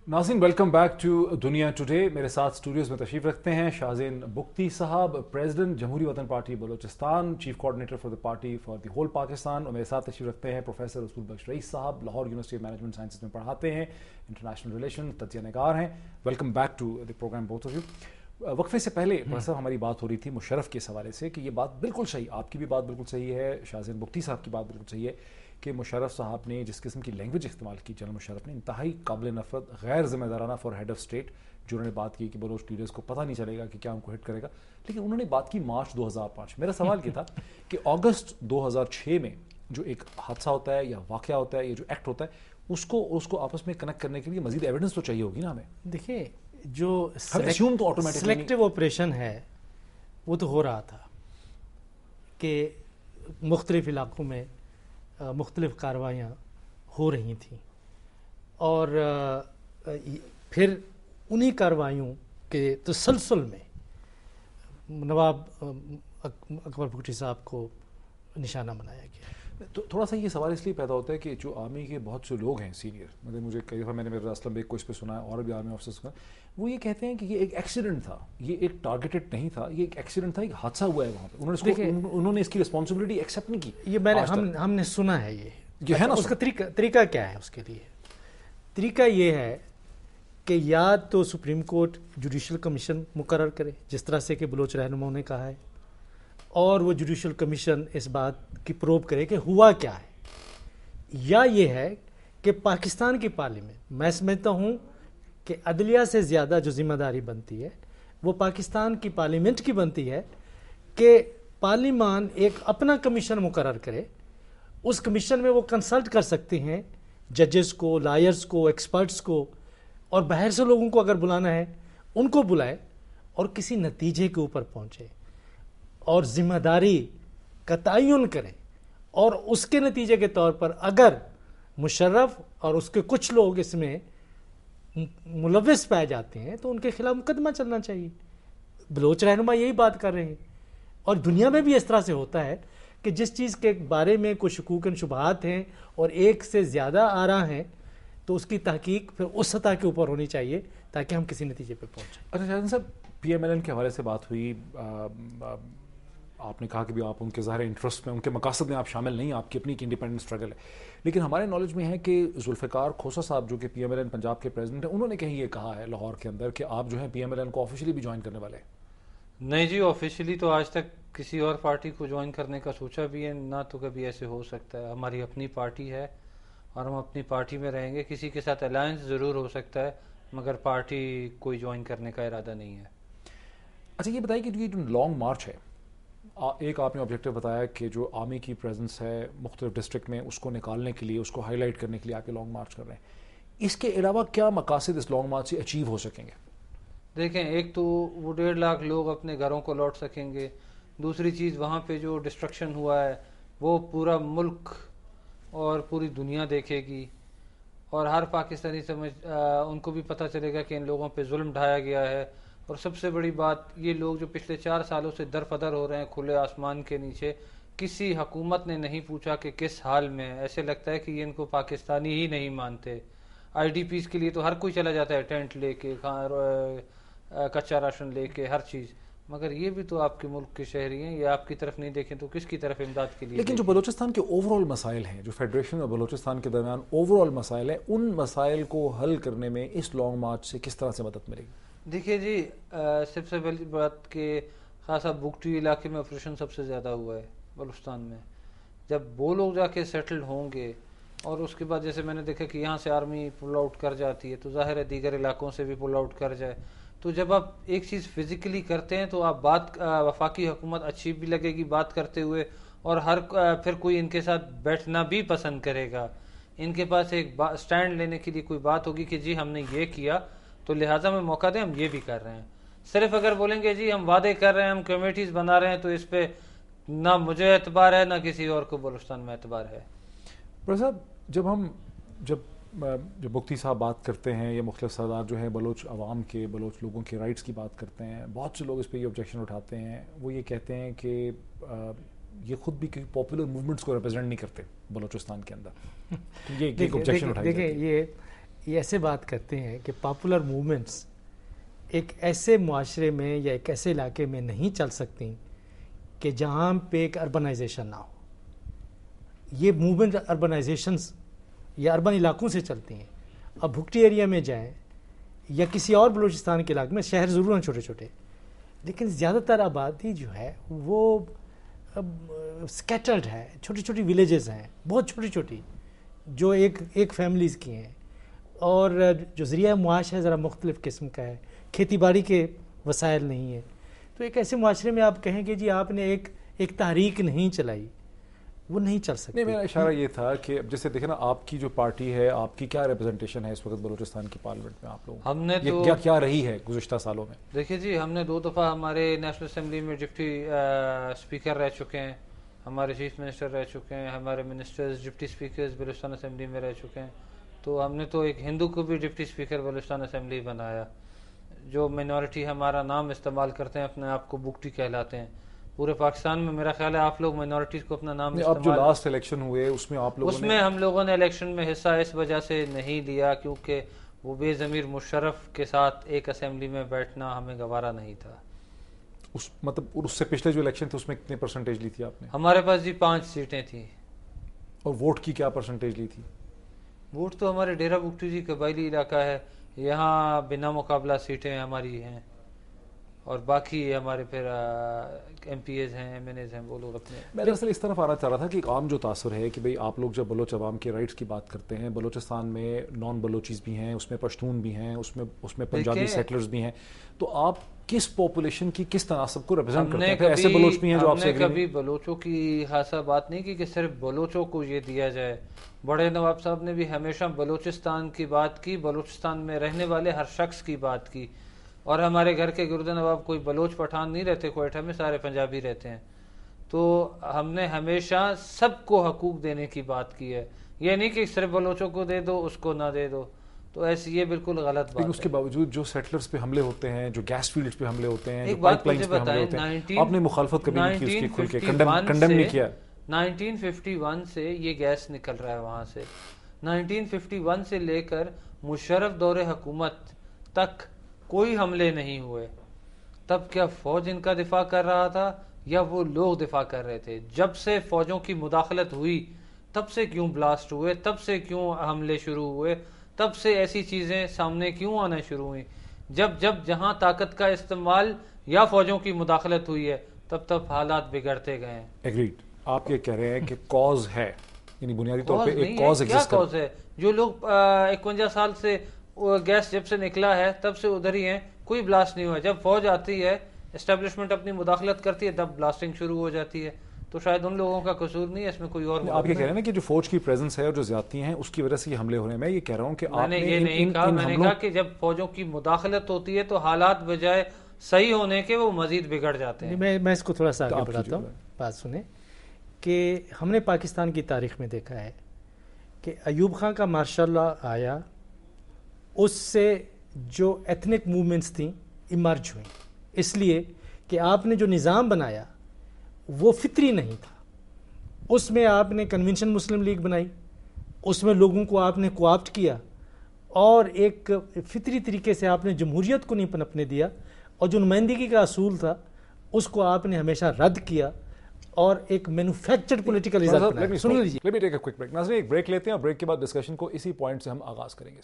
नाज़रीन welcome back to दुनिया today. मेरे साथ स्टूडियोज़ में तशरीफ़ रखते हैं शाहज़ेन बुख्ती साहब, president Jamhoori Watan party Balochistan, chief coordinator for the party for the whole Pakistan. और मेरे साथ तशरीफ़ रखते हैं प्रोफेसर रसूल Bakhsh Rais sahab, Lahore university of management sciences में पढ़ाते हैं, इंटरनेशनल रिलेशन तज्ज़िया निगार हैं। Welcome back to the programme both of you. वक्फे से पहले प्रोफेसर हमारी बात हो रही थी मुशर्रफ के हवाले से कि ये बात बिल्कुल सही, आपकी भी बात बिल्कुल सही है, शाहज़ेन बुख्ती साहब की बात बिल्कुल सही है कि मुशर्रफ साहब ने जिस किस्म की लैंग्वेज इस्तेमाल की, जनरल मुशर्रफ ने, इंतहाई काबिल नफ़रत, गैर ज़िम्मेदाराना फॉर हेड ऑफ स्टेट, जो उन्होंने बात की कि बलोच लीडर्स को पता नहीं चलेगा कि क्या उनको हिट करेगा। लेकिन उन्होंने बात की मार्च 2005। मेरा सवाल ये था कि अगस्त 2006 में जो एक हादसा होता है या वाक़या होता है या जो एक्ट होता है, उसको आपस में कनेक्ट करने के लिए मज़ीद एविडेंस तो चाहिए होगी ना हमें। देखिए, जो तो सिलेक्टिव ऑपरेशन है वो तो हो रहा था कि मुख्तलिफ इलाक़ों में मुख्तलिफ कार्रवाइयाँ हो रही थीं और फिर उन्हीं कार्रवाइयों के तसलसल में नवाब अकबर भुट्टी साहब को निशाना बनाया गया। तो थोड़ा सा ये सवाल इसलिए पैदा होता है कि जो आर्मी के बहुत से लोग हैं सीनियर, मतलब मुझे कई दफ़ा मैंने मेरे असलम बेग को इस पर सुना है और भी आर्मी ऑफिसर्स का, वो ये कहते हैं कि ये एक एक्सीडेंट था, ये एक टारगेटेड नहीं था, ये एक एक्सीडेंट था, एक हादसा हुआ है वहाँ पे। उन्होंने इसकी रिस्पॉन्सिबिलिटी एक्सेप्ट नहीं की। ये मैंने हमने सुना है ये है ना। उसका तरीका क्या है? उसके लिए तरीका ये है कि या तो सुप्रीम कोर्ट जुडिशल कमीशन मुकर्रर करे, जिस तरह से कि बलोच रहनुमाओं ने कहा है, और वो जुडिशल कमीशन इस बात की प्रोब करे कि हुआ क्या है, या ये है कि पाकिस्तान की पार्लियामेंट, मैं समझता हूँ कि अदलिया से ज़्यादा जो जिम्मेदारी बनती है वो पाकिस्तान की पार्लियामेंट की बनती है कि पार्लियामान एक अपना कमीशन मुकर्रर करे। उस कमीशन में वो कंसल्ट कर सकते हैं जजेस को, लायर्स को, एक्सपर्ट्स को, और बाहर से लोगों को अगर बुलाना है उनको बुलाए और किसी नतीजे के ऊपर पहुँचे और ज़िम्मेदारी का तयन करें। और उसके नतीजे के तौर पर अगर मुशर्रफ और उसके कुछ लोग इसमें मुलव्विस पाए जाते हैं तो उनके खिलाफ मुकदमा चलना चाहिए। बलोच रहनुमा यही बात कर रहे हैं और दुनिया में भी इस तरह से होता है कि जिस चीज़ के बारे में कुछ शकूकन शुबहात हैं और एक से ज़्यादा आ रहा हैं तो उसकी तहकीक फिर उस सतह के ऊपर होनी चाहिए ताकि हम किसी नतीजे पर पहुँचें। अच्छा शाहज़ेन साहब, PMLN के हवाले से बात हुई, आपने कहा कि भी आप उनके ज़ाहिर इंटरेस्ट में, उनके मकासद में आप शामिल नहीं, आपकी अपनी एक इंडिपेंडेंट स्ट्रगल है। लेकिन हमारे नॉलेज में है कि जुल्फ़िकार खोसा साहब जो कि PMLN पंजाब के प्रेसिडेंट हैं, उन्होंने कहीं ये कहा है लाहौर के अंदर कि आप जो है PMLN को ऑफिशियली भी ज्वाइन करने वाले हैं। नहीं जी, ऑफिशियली तो आज तक किसी और पार्टी को ज्वाइन करने का सोचा भी है ना, तो कभी ऐसे हो सकता है। हमारी अपनी पार्टी है और हम अपनी पार्टी में रहेंगे। किसी के साथ अलायंस ज़रूर हो सकता है मगर पार्टी कोई ज्वाइन करने का इरादा नहीं है। अच्छा ये बताइए कि जो लॉन्ग मार्च है, एक आपने ऑब्जेक्टिव बताया कि जो आर्मी की प्रेजेंस है मुख्तलिफ डिस्ट्रिक्ट में, उसको निकालने के लिए, उसको हाईलाइट करने के लिए आप ये लॉन्ग मार्च कर रहे हैं। इसके अलावा क्या मकासद इस लॉन्ग मार्च से अचीव हो सकेंगे? देखें, एक तो वो 1.5 लाख लोग अपने घरों को लौट सकेंगे। दूसरी चीज़, वहाँ पे जो डिस्ट्रक्शन हुआ है वो पूरा मुल्क और पूरी दुनिया देखेगी और हर पाकिस्तानी उनको भी पता चलेगा कि इन लोगों पे जुल्म ढाया गया है। और सबसे बड़ी बात, ये लोग जो पिछले 4 सालों से दरपदर हो रहे हैं खुले आसमान के नीचे, किसी हुकूमत ने नहीं पूछा कि किस हाल में है। ऐसे लगता है कि ये इनको पाकिस्तानी ही नहीं मानते। IDPs के लिए तो हर कोई चला जाता है, टेंट लेके, कच्चा राशन लेके, हर चीज़, मगर ये भी तो आपके मुल्क के शहरी हैं। ये आपकी तरफ नहीं देखें तो किसकी तरफ इमदाद के लिए? लेकिन जो बलूचिस्तान के ओवरऑल मसाइल हैं, जो फेडरेशन और बलूचिस्तान के दरमियान ओवरऑल मसाइल हैं, उन मसाइल को हल करने में इस लॉन्ग मार्च से किस तरह से मदद मिलेगी? देखिए जी, सबसे पहली बात कि खासा बुगटी इलाके में ऑपरेशन सबसे ज़्यादा हुआ है बलूचिस्तान में। जब वो लोग जाके सेटल होंगे और उसके बाद जैसे मैंने देखा कि यहाँ से आर्मी पुल आउट कर जाती है तो जाहिर है दीगर इलाकों से भी पुल आउट कर जाए। तो जब आप एक चीज़ फिज़िकली करते हैं तो आप बात, वफाकी हुकूमत अच्छी भी लगेगी बात करते हुए, और फिर कोई इनके साथ बैठना भी पसंद करेगा। इनके पास एक स्टैंड लेने के लिए कोई बात होगी कि जी हमने ये किया तो लिहाजा में मौका दें, हम ये भी कर रहे हैं। सिर्फ अगर बोलेंगे जी हम वादे कर रहे हैं, हम कमेटीज़ बना रहे हैं, तो इस पर ना मुझे एतबार है ना किसी और को बलूचिस्तान में एतबार है। साहब, जब बुख्ती साहब बात करते हैं या मुख्तलिफ सरदार जो है बलोच अवाम के, बलोच लोगों के राइट्स की बात करते हैं, बहुत से लोग इस पर ये ऑब्जेक्शन उठाते हैं। वो ये कहते हैं कि ये खुद भी पॉपुलर मूवमेंट्स को रिप्रेजेंट नहीं करते बलूचिस्तान के अंदर। तो ये ऑब्जेक्शन उठाई। देखिए, ये یہ ایسے بات کرتے ہیں کہ پاپولر موومنٹس ایک ایسے معاشرے میں یا ایک ایسے علاقے میں نہیں چل سکتی کہ جہاں پہ ایک اربنائزیشن نہ ہو. یہ موومنٹ اربنائزیشنز یا اربن علاقوں سے چلتی ہیں. اب بھکٹی ایریا میں جائیں یا کسی اور بلوچستان کے علاقے میں، شہر ضرور ہیں چھوٹے چھوٹے، لیکن زیادہ تر آبادی جو ہے وہ اسکیٹرڈ ہے، چھوٹی چھوٹی ولیجز ہیں، بہت چھوٹی چھوٹی، جو ایک فیملیز کی ہیں، اور جو ذریعہ معاش ہے ذرا مختلف قسم کا ہے، کھیتی باڑی کے وسائل نہیں ہیں. تو ایک ایسے معاشرے میں آپ کہیں کہ جی آپ نے ایک تحریک نہیں چلائی، وہ نہیں چل سکتی. نہیں، میرا اشارہ یہ تھا کہ اب جیسے دیکھیں نا، آپ کی جو پارٹی ہے، آپ کی کیا ریپرزنٹیشن ہے اس وقت بلوچستان کی پارلیمنٹ میں؟ آپ لوگ ہم نے تو کیا رہی ہے گزشتہ سالوں میں؟ دیکھیے جی، ہم نے 2 دفعہ ہمارے نیشنل اسمبلی میں ڈپٹی اسپیکر رہ چکے ہیں، ہمارے چیف منسٹر رہ چکے ہیں، ہمارے ministers deputy speakers Balochistan assembly میں رہ چکے ہیں. تو ہم نے تو ایک ہندو کو بھی ڈپٹی اسپیکر بلوچستان اسمبلی بنایا. جو مینورٹی ہمارا نام استعمال کرتے ہیں، اپنے آپ کو بگٹی کہلاتے ہیں. پورے پاکستان میں میرا خیال ہے آپ لوگ مائنورٹیز کو اپنا نام اب جو لاسٹ الیکشن ہوئے اس میں آپ لوگوں اس میں ہم لوگوں نے الیکشن میں حصہ اس وجہ سے نہیں لیا کیونکہ وہ بے ضمیر مشرف کے ساتھ ایک اسمبلی میں بیٹھنا ہمیں گوارا نہیں تھا. مطلب اس سے پچھلے جو الیکشن تھے اس میں کتنے پرسنٹیج لی تھی آپ نے؟ ہمارے پاس جی 5 سیٹیں تھیں. اور ووٹ کی کیا پرسنٹیج لی تھی؟ ووٹ تو ہمارے ڈیرہ بگٹی جی قبائلی علاقہ ہے، یہاں بنا مقابلہ سیٹیں ہماری ہیں، اور باقی ہمارے پھر ایم پی ایز ہیں، ایم این ایز ہیں، وہ لوگ اپنے. میں دراصل اس طرف آنا چاہ رہا تھا کہ ایک عام جو تاثر ہے کہ بھئی آپ لوگ جب بلوچ عوام کے رائٹس کی بات کرتے ہیں، بلوچستان میں نان بلوچیز بھی ہیں، اس میں پشتون بھی ہیں، اس میں پنجابی سیٹلرز بھی ہیں، تو آپ کس پاپولیشن کی کس تناسب کو ریپرزینٹ کرتے ہیں؟ ایسے بلوچ بھی ہیں جو آپ سے ہم نے کبھی بلوچوں کی خاصا بات نہیں کی کہ صرف بلوچوں کو یہ دیا جائے. بڑے نواب صاحب نے بھی ہمیشہ بلوچستان کی بات کی، بلوچستان میں رہنے والے ہر شخص کی بات کی. اور ہمارے گھر کے گرد نواب کوئی بلوچ پٹھان نہیں رہتے کوئٹہ میں، سارے پنجابی رہتے ہیں. تو ہم نے ہمیشہ سب کو حقوق دینے کی بات کی ہے، یہ نہیں کہ صرف بلوچوں کو دے دو اس کو نہ دے دو. تو ایسی یہ بالکل غلط بات ہے. اس کے باوجود جو سیٹلرز پہ حملے ہوتے ہیں، جو گیس فیلڈز پہ حملے ہوتے ہیں، جو ایک بات پائپ لائنز پہ حملے ہوتے ہیں، آپ نے مخالفت کبھی نہیں کی اس کی کھل کے؟ کنڈم نہیں کیا؟ 1951 سے یہ گیس نکل رہا ہے وہاں سے. 1951 سے لے کر مشرف دور حکومت تک کوئی حملے نہیں ہوئے. تب کیا فوج ان کا دفاع کر رہا تھا یا وہ لوگ دفاع کر رہے تھے؟ جب سے فوجوں کی مداخلت ہوئی تب سے کیوں بلاسٹ ہوئے، تب سے کیوں حملے شروع ہوئے، تب سے ایسی چیزیں سامنے کیوں آنا شروع ہوئیں؟ جب جہاں طاقت کا استعمال یا فوجوں کی مداخلت ہوئی ہے تب حالات بگڑتے گئے ہیں. ایگریڈ. آپ یہ کہہ رہے ہیں کہ کاز ہے، یعنی بنیادی طور پہ ایک کاز ایگزسٹ کیا کاز ہے؟ جو لوگ 51 سال سے گیس جب سے نکلا ہے تب سے ادھر ہی ہیں، کوئی بلاسٹ نہیں ہوا. جب فوج آتی ہے، اسٹیبلشمنٹ اپنی مداخلت کرتی ہے، تب بلاسٹنگ شروع ہو جاتی ہے. تو شاید ان لوگوں کا قصور نہیں ہے، اس میں کوئی اور. آپ یہ کہہ رہے ہیں نا کہ جو فوج کی پریزنس ہے اور جو زیادتی ہیں اس کی وجہ سے یہ حملے ہو رہے ہیں. میں یہ کہہ رہا ہوں کہ میں نے یہ نہیں کہا، میں نے کہا کہ جب فوجوں کی مداخلت ہوتی ہے تو حالات بجائے صحیح ہونے کے وہ مزید بگڑ جاتے ہیں. میں اس کو تھوڑا سا آگے بڑھاتا ہوں. بات سنیں کہ ہم نے پاکستان کی تاریخ میں دیکھا ہے کہ ایوب خان کا مارشل لا آیا، اس سے جو ایتھنک موومنٹس تھیں ایمرج ہوئیں، اس لیے کہ آپ نے جو نظام بنایا وہ فطری نہیں تھا. اس میں آپ نے کنونشن مسلم لیگ بنائی، اس میں لوگوں کو آپ نے کوآپٹ کیا، اور ایک فطری طریقے سے آپ نے جمہوریت کو نہیں پنپنے دیا، اور جو نمائندگی کا اصول تھا اس کو آپ نے ہمیشہ رد کیا اور ایک مینوفیکچرڈ پولیٹیکل نظام بنایا. سن لیجیے. Let me take a quick break. ناظرین ایک بریک لیتے ہیں اور بریک کے بعد ڈسکشن کو اسی پوائنٹ سے ہم آغاز کریں گے.